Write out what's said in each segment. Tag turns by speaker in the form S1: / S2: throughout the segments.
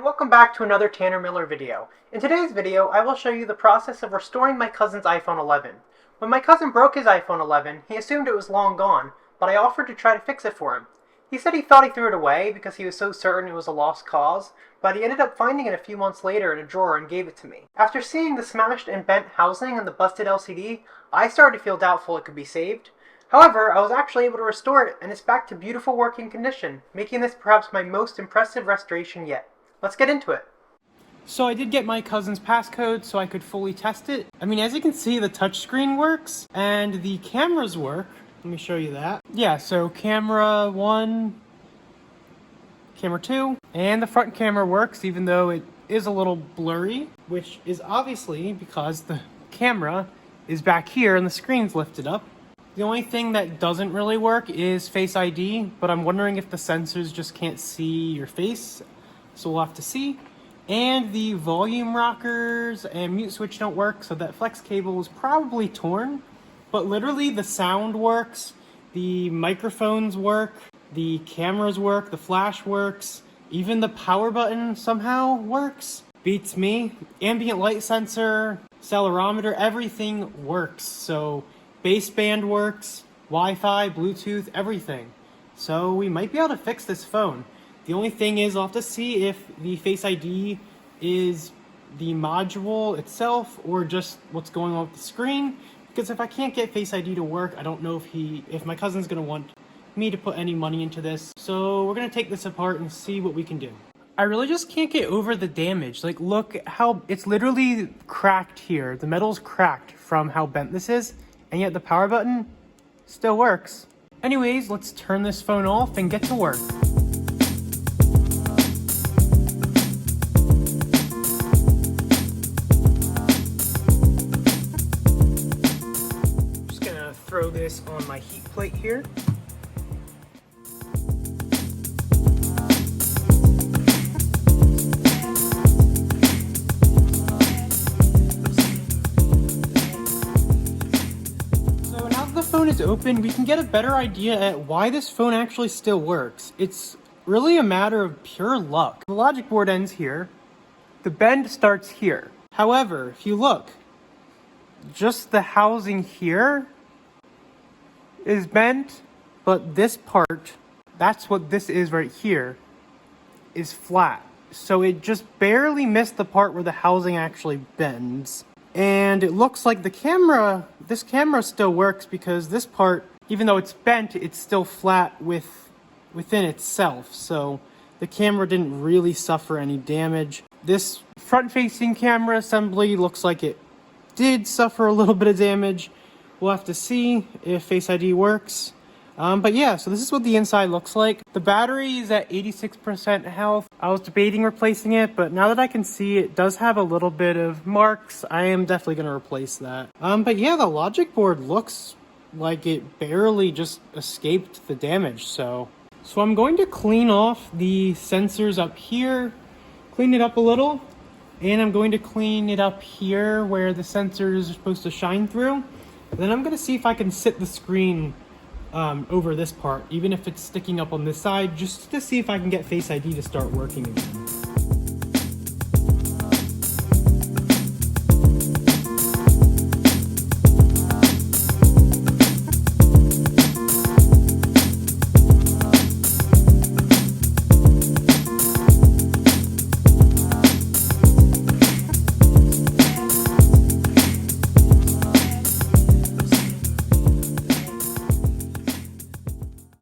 S1: and welcome back to another Tanner Miller video. In today's video, I will show you the process of restoring my cousin's iPhone 11. When my cousin broke his iPhone 11, he assumed it was long gone, but I offered to try to fix it for him. He said he thought he threw it away because he was so certain it was a lost cause, but he ended up finding it a few months later in a drawer and gave it to me. After seeing the smashed and bent housing and the busted LCD, I started to feel doubtful it could be saved. However, I was actually able to restore it, and it's back to beautiful working condition, making this perhaps my most impressive restoration yet. Let's get into it. So I did get my cousin's passcode so I could fully test it. I mean, as you can see, the touchscreen works, and the cameras work. Let me show you that. Yeah, so camera 1, camera 2, and the front camera works, even though it is a little blurry, which is obviously because the camera is back here and the screen's lifted up. The only thing that doesn't really work is Face ID, but I'm wondering if the sensors just can't see your face, so we'll have to see. And the volume rockers and mute switch don't work, so that flex cable is probably torn. But literally the sound works, the microphones work, the cameras work, the flash works, even the power button somehow works. Beats me. Ambient light sensor, accelerometer, everything works. So baseband works, Wi-Fi, Bluetooth, everything. So we might be able to fix this phone. The only thing is I'll have to see if the Face ID is the module itself or just what's going on with the screen. Because if I can't get Face ID to work, I don't know if my cousin's gonna want me to put any money into this. So we're gonna take this apart and see what we can do. I really just can't get over the damage. Like, look how it's literally cracked here. The metal's cracked from how bent this is. And yet the power button still works. Anyways, let's turn this phone off and get to work. Just gonna throw this on my heat plate here. Phone is open, we can get a better idea at why this phone actually still works. It's really a matter of pure luck. The logic board ends here. The bend starts here. However, if you look, just the housing here is bent, but this part, that's what this is right here, is flat. So it just barely missed the part where the housing actually bends. And it looks like this camera still works because this part, even though it's bent, it's still flat within itself. So the camera didn't really suffer any damage. This front-facing camera assembly looks like it did suffer a little bit of damage. We'll have to see if Face ID works. But yeah, so this is what the inside looks like. The battery is at 86% health. I was debating replacing it, but now that I can see it does have a little bit of marks, I am definitely going to replace that. But yeah, the logic board looks like it barely just escaped the damage. So I'm going to clean off the sensors up here, clean it up a little, and I'm going to clean it up here where the sensors are supposed to shine through. And then I'm going to see if I can sit the screen over this part, even if it's sticking up on this side, just to see if I can get Face ID to start working again.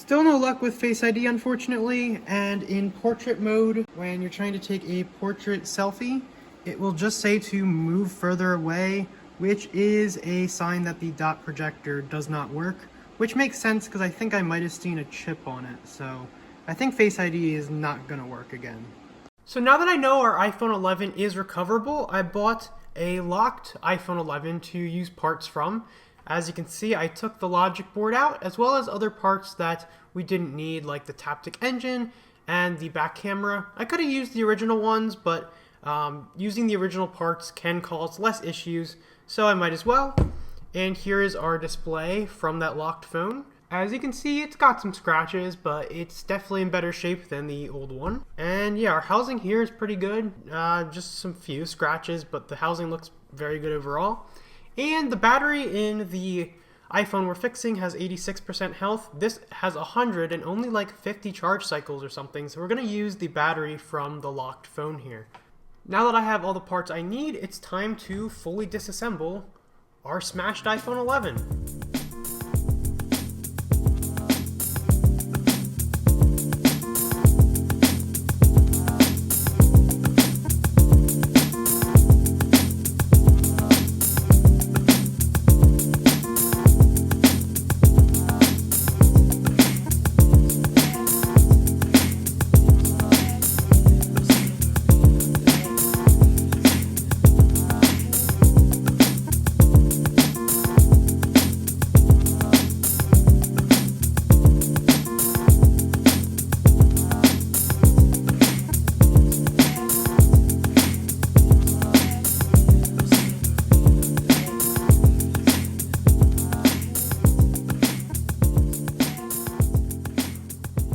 S1: Still no luck with Face ID, unfortunately, and in portrait mode, when you're trying to take a portrait selfie, it will just say to move further away, which is a sign that the dot projector does not work, which makes sense because I think I might have seen a chip on it, so I think Face ID is not going to work again. So now that I know our iPhone 11 is recoverable, I bought a locked iPhone 11 to use parts from. As you can see, I took the logic board out, as well as other parts that we didn't need, like the Taptic engine and the back camera. I could have used the original ones, but using the original parts can cause less issues, so I might as well. And here is our display from that locked phone. As you can see, it's got some scratches, but it's definitely in better shape than the old one. And yeah, our housing here is pretty good. Just some few scratches, but the housing looks very good overall. And the battery in the iPhone we're fixing has 86% health. This has 100 and only like 50 charge cycles or something, so we're going to use the battery from the locked phone here. Now that I have all the parts I need, it's time to fully disassemble our smashed iPhone 11.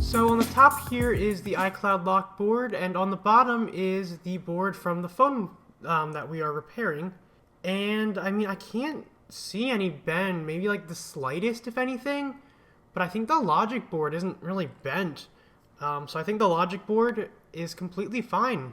S1: So on the top here is the iCloud lock board, and on the bottom is the board from the phone that we are repairing. And I mean, I can't see any bend, maybe like the slightest if anything, but I think the logic board isn't really bent. So I think the logic board is completely fine.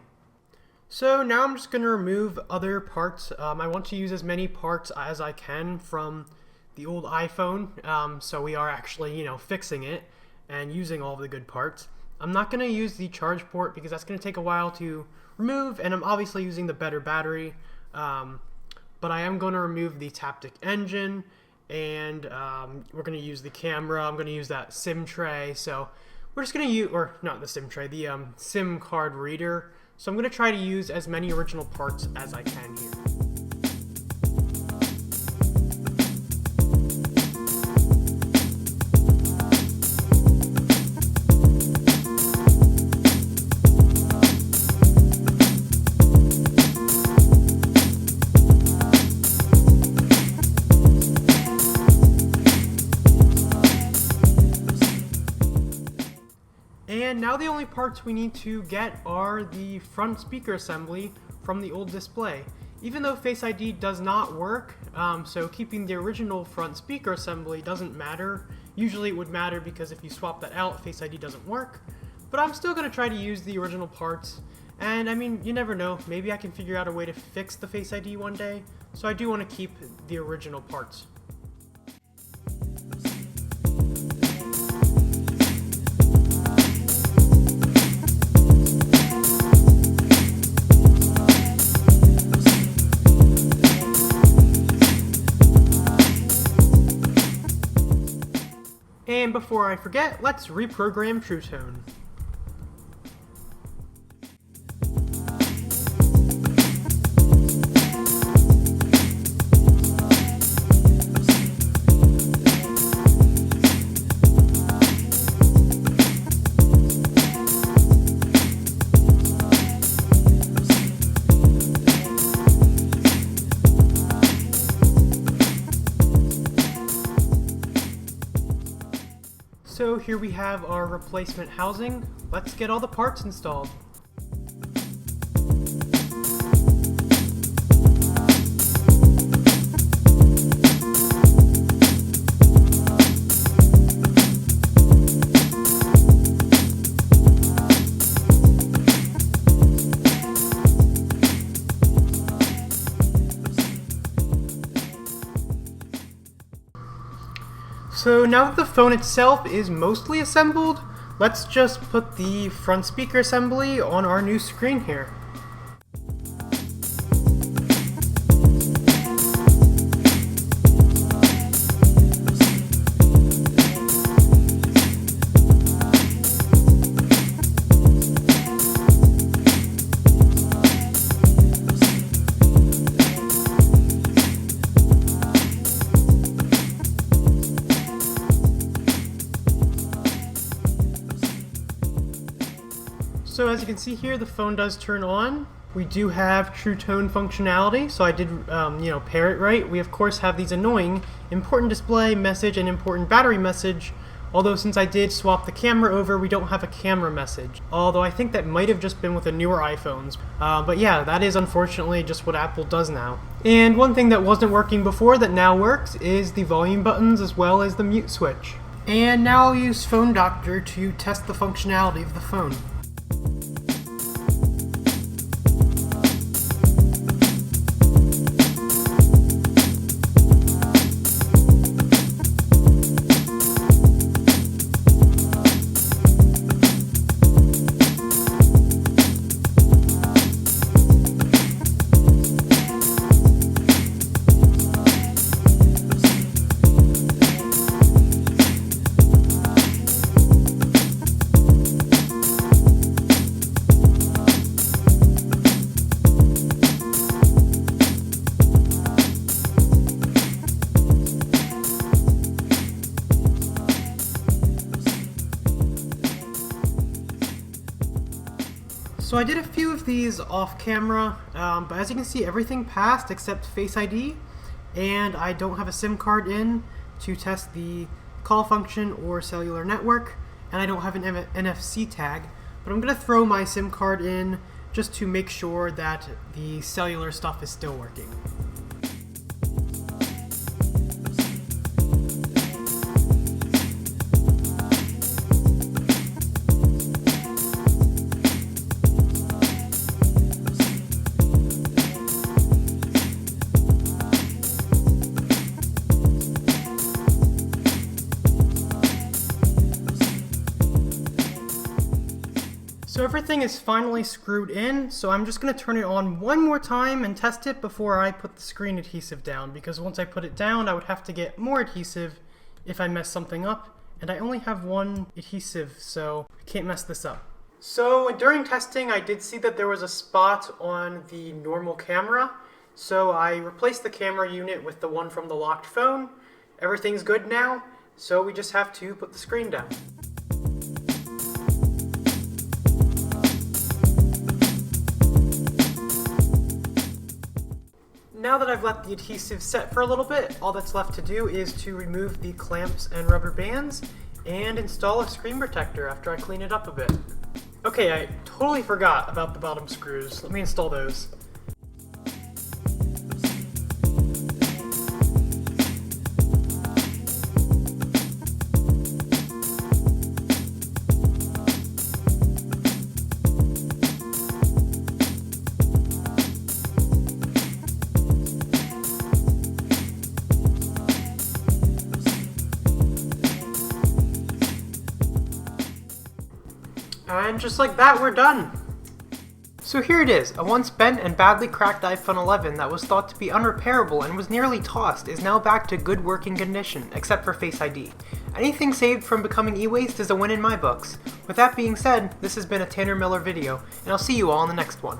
S1: So now I'm just going to remove other parts. I want to use as many parts as I can from the old iPhone, so we are actually, fixing it and using all of the good parts. I'm not going to use the charge port because that's going to take a while to remove, and I'm obviously using the better battery, but I am going to remove the Taptic engine, and we're going to use the camera. I'm going to use that SIM tray, so we're just going to use, or not the SIM tray, the SIM card reader. So I'm going to try to use as many original parts as I can here. And now the only parts we need to get are the front speaker assembly from the old display. Even though Face ID does not work, so keeping the original front speaker assembly doesn't matter. Usually it would matter because if you swap that out, Face ID doesn't work. But I'm still going to try to use the original parts. And I mean, you never know, maybe I can figure out a way to fix the Face ID one day. So I do want to keep the original parts. And before I forget, let's reprogram True Tone. So here we have our replacement housing. Let's get all the parts installed. So now that the phone itself is mostly assembled, let's just put the front speaker assembly on our new screen here. So as you can see here, the phone does turn on. We do have True Tone functionality, so I did pair it right. We of course have these annoying important display message and important battery message, although since I did swap the camera over, we don't have a camera message. Although I think that might have just been with the newer iPhones. But yeah, that is unfortunately just what Apple does now. And one thing that wasn't working before that now works is the volume buttons as well as the mute switch. And now I'll use Phone Doctor to test the functionality of the phone. So I did a few of these off camera, but as you can see, everything passed except Face ID, and I don't have a SIM card in to test the call function or cellular network, and I don't have an NFC tag, but I'm going to throw my SIM card in just to make sure that the cellular stuff is still working. So everything is finally screwed in, so I'm just going to turn it on one more time and test it before I put the screen adhesive down, because once I put it down I would have to get more adhesive if I mess something up, and I only have one adhesive, so I can't mess this up. So during testing I did see that there was a spot on the normal camera, so I replaced the camera unit with the one from the locked phone. Everything's good now, so we just have to put the screen down. Now that I've let the adhesive set for a little bit, all that's left to do is to remove the clamps and rubber bands and install a screen protector after I clean it up a bit. Okay, I totally forgot about the bottom screws. Let me install those. And just like that, we're done! So here it is, a once bent and badly cracked iPhone 11 that was thought to be unrepairable and was nearly tossed is now back to good working condition, except for Face ID. Anything saved from becoming e-waste is a win in my books. With that being said, this has been a Tanner Miller video, and I'll see you all in the next one.